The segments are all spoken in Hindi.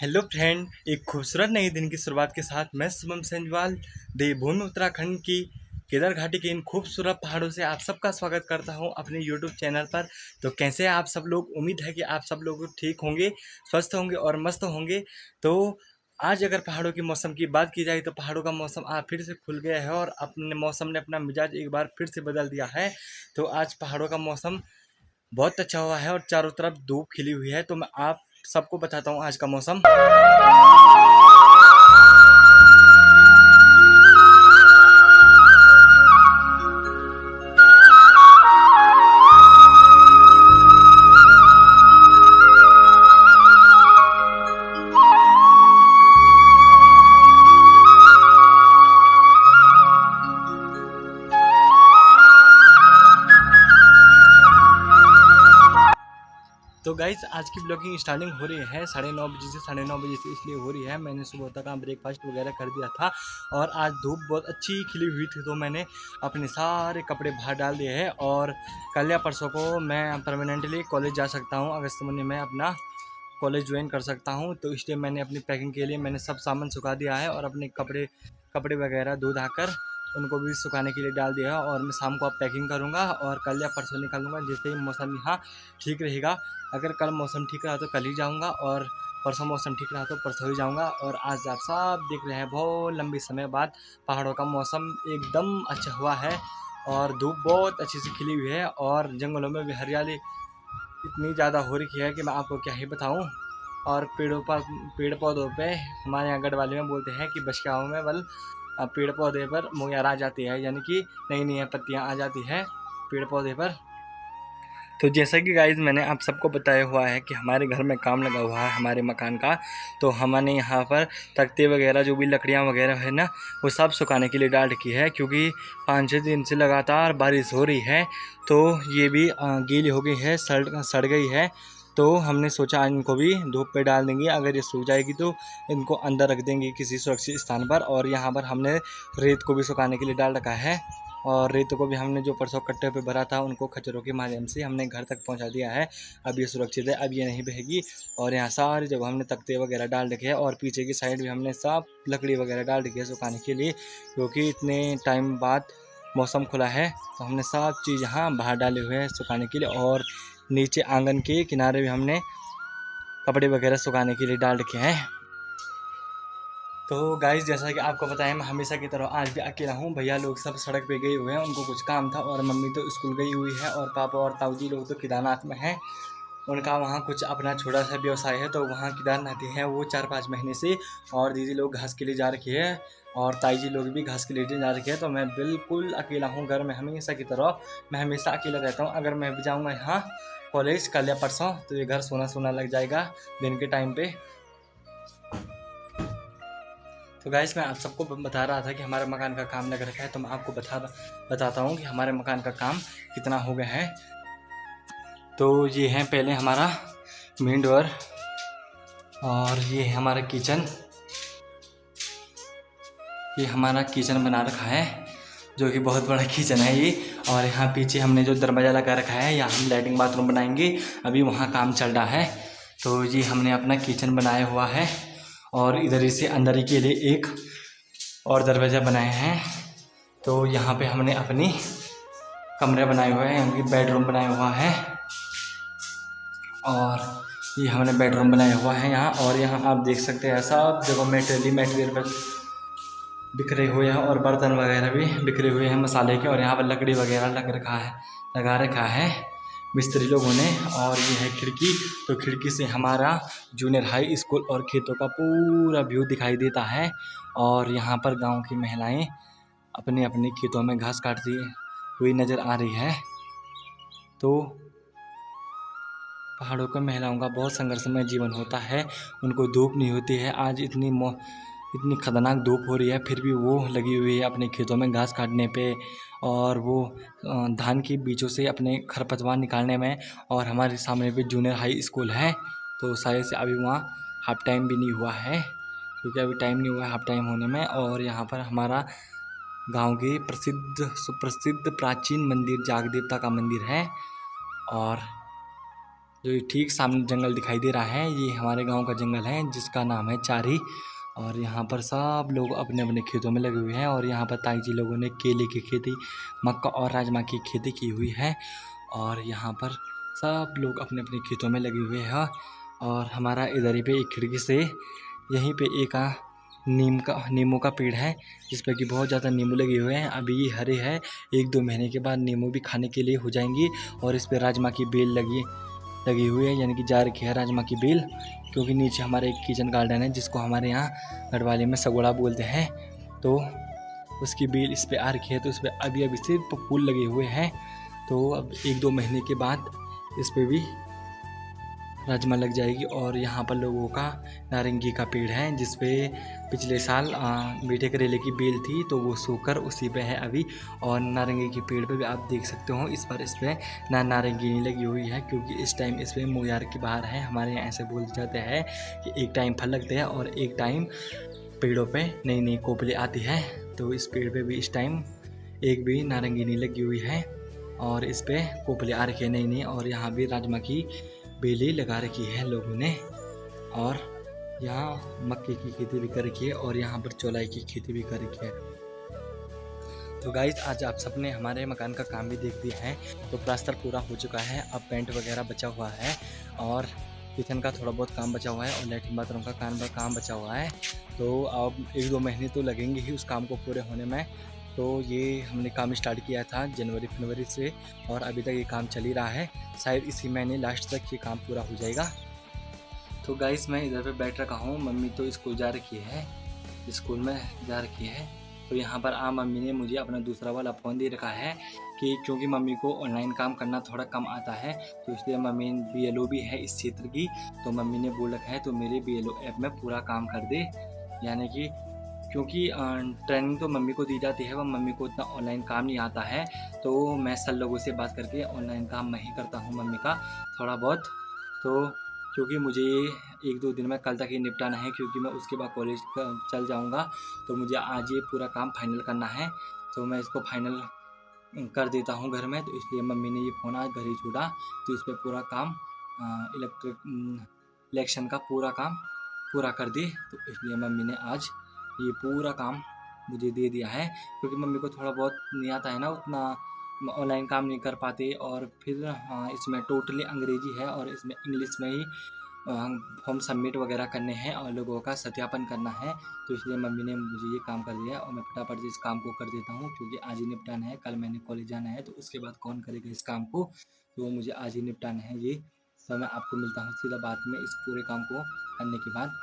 हेलो फ्रेंड, एक खूबसूरत नए दिन की शुरुआत के साथ मैं शुभम सेंजवाल देवभूमि उत्तराखंड की केदार घाटी के इन खूबसूरत पहाड़ों से आप सबका स्वागत करता हूं अपने यूट्यूब चैनल पर। तो कैसे हैं आप सब लोग? उम्मीद है कि आप सब लोग ठीक होंगे, स्वस्थ होंगे और मस्त होंगे। तो आज अगर पहाड़ों के मौसम की बात की जाए तो पहाड़ों का मौसम आज फिर से खुल गया है और अपने मौसम ने अपना मिजाज एक बार फिर से बदल दिया है। तो आज पहाड़ों का मौसम बहुत अच्छा हुआ है और चारों तरफ धूप खिली हुई है। तो मैं आप सबको बताता हूँ आज का मौसम। तो गाइज आज की ब्लॉगिंग स्टार्टिंग हो रही है 9:30 से 9:30 से इसलिए हो रही है। मैंने सुबह तक ब्रेकफास्ट वगैरह कर दिया था और आज धूप बहुत अच्छी खिली हुई थी तो मैंने अपने सारे कपड़े बाहर डाल दिए हैं और कल या परसों को मैं परमानेंटली कॉलेज जा सकता हूँ। अगस्त महीने में अपना कॉलेज ज्वाइन कर सकता हूँ, तो इसलिए मैंने अपनी पैकिंग के लिए मैंने सब सामान सुखा दिया है और अपने कपड़े कपड़े वगैरह धो धाकर उनको भी सुखाने के लिए डाल दिया है। और मैं शाम को अब पैकिंग करूँगा और कल या परसों निकालूंगा जैसे ही मौसम यहाँ ठीक रहेगा। अगर कल मौसम ठीक रहा तो कल ही जाऊँगा और परसों मौसम ठीक रहा तो परसों ही जाऊँगा। और आज आप सब देख रहे हैं बहुत लंबी समय बाद पहाड़ों का मौसम एकदम अच्छा हुआ है और धूप बहुत अच्छी सी खिली हुई है और जंगलों में भी हरियाली इतनी ज़्यादा हो रखी है कि मैं आपको क्या ही बताऊं। और पेड़ पौधों पे हमारे यहाँ गढ़वाली में बोलते हैं कि बशकाओं में बल पेड़ पौधे पर मोयार आ जाती है, यानी कि नई नई पत्तियाँ आ जाती है पेड़ पौधे पर। तो जैसा कि गाइज मैंने आप सबको बताया हुआ है कि हमारे घर में काम लगा हुआ है हमारे मकान का, तो हमने यहाँ पर तख्ते वगैरह जो भी लकड़ियाँ वगैरह है ना वो सब सुखाने के लिए डाल रखी है, क्योंकि 5-6 दिन से लगातार बारिश हो रही है तो ये भी गीली हो गई है, सड़ गई है। तो हमने सोचा इनको भी धूप पे डाल देंगे, अगर ये सूख जाएगी तो इनको अंदर रख देंगे किसी सुरक्षित स्थान पर। और यहाँ पर हमने रेत को भी सुखाने के लिए डाल रखा है और रेत को भी हमने जो परसों कट्टे पे भरा था उनको खच्चरों के माध्यम से हमने घर तक पहुंचा दिया है। अब ये सुरक्षित है, अब ये नहीं बहेगी। और यहाँ सारी जगह हमने तख्ते वगैरह डाल रखे हैं और पीछे की साइड भी हमने सब लकड़ी वगैरह डाल रखी है सुखाने के लिए, क्योंकि इतने टाइम बाद मौसम खुला है तो हमने सब चीज़ यहाँ बाहर डाले हुए हैं सुखाने के लिए। और नीचे आंगन के किनारे भी हमने कपड़े वगैरह सुखाने के लिए डाल रखे हैं। तो गाइस जैसा कि आपको बताया मैं हमेशा की तरह आज भी अकेला हूँ। भैया लोग सब सड़क पे गए हुए हैं, उनको कुछ काम था और मम्मी तो स्कूल गई हुई है और पापा और ताऊ जी लोग तो केदारनाथ में हैं। उनका वहाँ कुछ अपना छोटा सा व्यवसाय है तो वहाँ केदारनाथ हैं वो 4-5 महीने से। और दीदी लोग घास के लिए जा रखी है और ताई जी लोग भी घास के लिए जा रखे हैं। तो मैं बिल्कुल अकेला हूँ घर में, हमेशा की तरह मैं हमेशा अकेला रहता हूँ। अगर मैं भी जाऊँगा यहाँ कॉलेज कल या परसों तो ये घर सोना सोना लग जाएगा दिन के टाइम पे। तो गाइस मैं आप सबको बता रहा था कि हमारे मकान का काम लग रखा है, तो मैं आपको बताता हूँ कि हमारे मकान का काम कितना हो गया है। तो ये है पहले हमारा मेन डोर और ये है हमारा किचन। ये हमारा किचन बना रखा है जो कि बहुत बड़ा किचन है ये। और यहाँ पीछे हमने जो दरवाज़ा लगा रखा है यहाँ हम लैट्रिन बाथरूम बनाएंगे, अभी वहाँ काम चल रहा है। तो ये हमने अपना किचन बनाया हुआ है और इधर से अंदर ही के लिए एक और दरवाज़ा बनाए हैं। तो यहाँ पे हमने अपनी कमरे बनाए हुए हैं, यानी कि बेडरूम बनाया हुआ है और ये हमने बेडरूम बनाया हुआ है यहाँ। और यहाँ आप देख सकते हैं सब जगह मटेरियल पर बिखरे हुए हैं और बर्तन वगैरह भी बिखरे हुए हैं मसाले के। और यहाँ पर लकड़ी वगैरह लगा रखा है मिस्त्री लोगों ने। और ये है खिड़की, तो खिड़की से हमारा जूनियर हाई स्कूल और खेतों का पूरा व्यू दिखाई देता है। और यहाँ पर गांव की महिलाएं अपने अपने खेतों में घास काटती हुई नज़र आ रही है। तो पहाड़ों की महिलाओं का बहुत संघर्षमय जीवन होता है, उनको धूप नहीं होती है। आज इतनी खतरनाक धूप हो रही है फिर भी वो लगी हुई है अपने खेतों में घास काटने पे और वो धान के बीजों से अपने खरपतवार निकालने में। और हमारे सामने भी जूनियर हाई स्कूल है, तो शायद से अभी वहाँ हाफ टाइम भी नहीं हुआ है, क्योंकि अभी टाइम नहीं हुआ है हाफ टाइम होने में। और यहाँ पर हमारा गांव के सुप्रसिद्ध प्राचीन मंदिर जाग देवता का मंदिर है। और जो ये ठीक सामने जंगल दिखाई दे रहा है ये हमारे गांव का जंगल है जिसका नाम है चारी। और यहाँ पर सब लोग अपने अपने खेतों में लगे हुए हैं और यहाँ पर ताई जी लोगों ने केले की खेती, मक्का और राजमा की खेती की हुई है। और यहाँ पर सब लोग अपने अपने खेतों में लगे हुए हैं। और हमारा इधर ही पे एक खिड़की से यहीं पे एक नींबू का पेड़ है जिस पर कि बहुत ज़्यादा नींबू लगे हुए हैं। अभी ये हरे हैं, 1-2 महीने के बाद नींबू भी खाने के लिए हो जाएंगी। और इस पर राजमा की बेल लगी हुई है, यानी कि जा रखी है राजमा की बेल। क्योंकि नीचे हमारे एक किचन गार्डन है जिसको हमारे यहाँ गढ़वाली में सगोड़ा बोलते हैं, तो उसकी बेल इस पर आ रखी है। तो इस पर अभी सिर्फ फूल लगे हुए हैं। तो अब 1-2 महीने के बाद इस पर भी राजमा लग जाएगी। और यहाँ पर लोगों का नारंगी का पेड़ है जिस पे पिछले साल मीठे करेले की बेल थी, तो वो सूखकर उसी पे है अभी। और नारंगी के पेड़ पे भी आप देख सकते हो इस पर नारंगी नहीं लगी हुई है क्योंकि इस टाइम इस पर मोयार की बहार है। हमारे यहाँ ऐसे बोल जाते हैं कि एक टाइम फल लगते हैं और एक टाइम पेड़ों पे नई नई कोपलें आती है। तो इस पेड़ पे भी इस टाइम एक भी नारंगी नहीं लगी हुई है और इस पे कोपलें आ रखी है नई नई। और यहाँ भी राजमा की बेली लगा रखी है लोगों ने। और यहाँ मक्के की खेती भी कर रखी है और यहाँ पर चौलाई की खेती भी कर रखी है। तो गाइस आज आप सबने हमारे मकान का काम भी देख दिया है। तो प्लास्टर पूरा हो चुका है, अब पेंट वगैरह बचा हुआ है और किचन का थोड़ा बहुत काम बचा हुआ है और लैट्रिन बाथरूम का काम बचा हुआ है। तो अब 1-2 महीने तो लगेंगे ही उस काम को पूरे होने में। तो ये हमने काम स्टार्ट किया था जनवरी-फरवरी से और अभी तक ये काम चल ही रहा है। शायद इसी महीने लास्ट तक ये काम पूरा हो जाएगा। तो गाइस मैं इधर पे बैठ रखा हूँ, मम्मी तो स्कूल जा रखी है, स्कूल में जा रखी है। तो यहाँ पर मम्मी ने मुझे अपना दूसरा वाला फ़ोन दे रखा है कि क्योंकि मम्मी को ऑनलाइन काम करना थोड़ा कम आता है, तो इसलिए मम्मी BLO भी है इस क्षेत्र की। तो मम्मी ने बोल रखा है तो मेरे BLO ऐप में पूरा काम कर दे, यानी कि क्योंकि ट्रेनिंग तो मम्मी को दी जाती है, वह मम्मी को इतना ऑनलाइन काम नहीं आता है। तो मैं सर लोगों से बात करके ऑनलाइन काम मैं ही करता हूँ मम्मी का थोड़ा बहुत। तो क्योंकि मुझे 1-2 दिन में कल तक ही निपटाना है क्योंकि मैं उसके बाद कॉलेज चल जाऊँगा। तो मुझे आज ये पूरा काम फाइनल करना है, तो मैं इसको फाइनल कर देता हूँ घर में। तो इसलिए मम्मी ने ये फ़ोन आज घर ही छोड़ा, तो इस पर पूरा काम इलेक्शन का पूरा काम पूरा कर दी। तो इसलिए मम्मी ने आज ये पूरा काम मुझे दे दिया है क्योंकि मम्मी को थोड़ा बहुत नहीं आता है ना, उतना ऑनलाइन काम नहीं कर पाते। और फिर इसमें टोटली अंग्रेजी है और इसमें इंग्लिश में ही फॉर्म सबमिट वगैरह करने हैं और लोगों का सत्यापन करना है। तो इसलिए मम्मी ने मुझे ये काम कर दिया और मैं फटाफट से इस काम को कर देता हूँ क्योंकि आज ही निपटाना है। कल मैंने कॉलेज जाना है, तो उसके बाद कौन करेगा इस काम को, तो मुझे आज ही निपटाना है ये। तो मैं आपको मिलता हूँ सीधा बाद में इस पूरे काम को करने के बाद।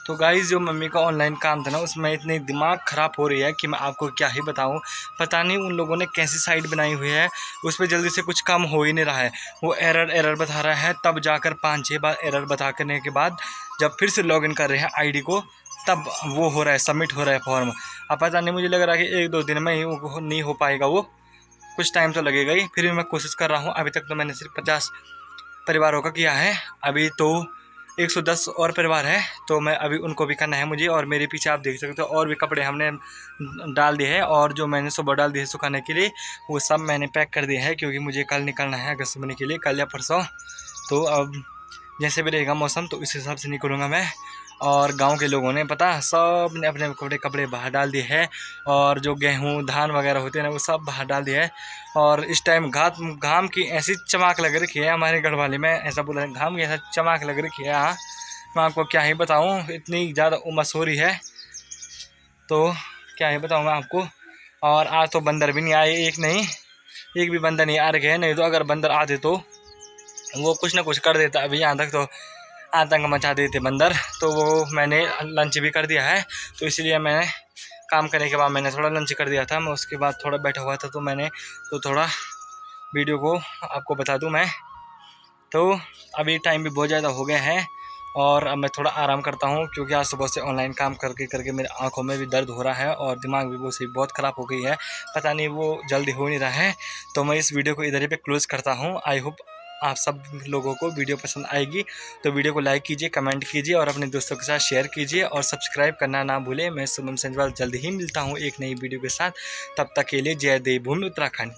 तो गाइस जो मम्मी का ऑनलाइन काम था ना, उसमें इतनी दिमाग ख़राब हो रही है कि मैं आपको क्या ही बताऊं। पता नहीं उन लोगों ने कैसी साइट बनाई हुई है, उस पर जल्दी से कुछ काम हो ही नहीं रहा है। वो एरर बता रहा है, तब जाकर 5-6 बार एरर बता करने के बाद जब फिर से लॉगिन कर रहे हैं आईडी को, तब वो हो रहा है, सबमिट हो रहा है फॉर्म। अब पता नहीं, मुझे लग रहा है कि 1-2 दिन में ही नहीं हो पाएगा, वो कुछ टाइम तो लगेगा ही। फिर भी मैं कोशिश कर रहा हूँ। अभी तक तो मैंने सिर्फ 50 परिवारों का किया है, अभी तो 110 और परिवार है, तो मैं अभी उनको भी करना है मुझे। और मेरे पीछे आप देख सकते हो और भी कपड़े हमने डाल दिए हैं और जो मैंने सुबह डाल दिए सुखाने के लिए वो सब मैंने पैक कर दिया है क्योंकि मुझे कल निकलना है अगस्त के लिए, कल या परसों। तो अब जैसे भी रहेगा मौसम तो इस हिसाब से निकलूँगा मैं। और गांव के लोगों ने पता सब ने अपने कपड़े बाहर डाल दिए हैं और जो गेहूं धान वगैरह होते हैं ना वो सब बाहर डाल दिया है। और इस टाइम घाम की ऐसी चमक लग रखी है, हमारे गढ़वाली में ऐसा बोला है, घाम की ऐसा चमक लग रखी है। हाँ मैं आपको क्या ही बताऊं, इतनी ज़्यादा उमस हो रही है, तो क्या ही बताऊँ मैं आपको। और आज तो बंदर भी नहीं आए, एक भी बंदर नहीं आ रखे हैं, नहीं तो अगर बंदर आते तो वो कुछ ना कुछ कर देता। अभी यहाँ तक तो आतंक मचा देते बंदर। तो वो मैंने लंच भी कर दिया है, तो इसलिए मैंने काम करने के बाद मैंने थोड़ा लंच कर दिया था। मैं उसके बाद थोड़ा बैठा हुआ था, तो मैंने तो थोड़ा वीडियो को आपको बता दूं मैं। तो अभी टाइम भी बहुत ज़्यादा हो गया है और अब मैं थोड़ा आराम करता हूं क्योंकि आज सुबह से ऑनलाइन काम करके मेरे आंखों में भी दर्द हो रहा है और दिमाग भी बहुत ख़राब हो गई है, पता नहीं वो जल्दी हो नहीं रहा है। तो मैं इस वीडियो को इधर ही पे क्लोज़ करता हूँ। आई होप आप सब लोगों को वीडियो पसंद आएगी, तो वीडियो को लाइक कीजिए, कमेंट कीजिए और अपने दोस्तों के साथ शेयर कीजिए और सब्सक्राइब करना ना भूलें। मैं शुभम संजवाल जल्दी ही मिलता हूँ एक नई वीडियो के साथ, तब तक के लिए जय देवभूमि उत्तराखंड।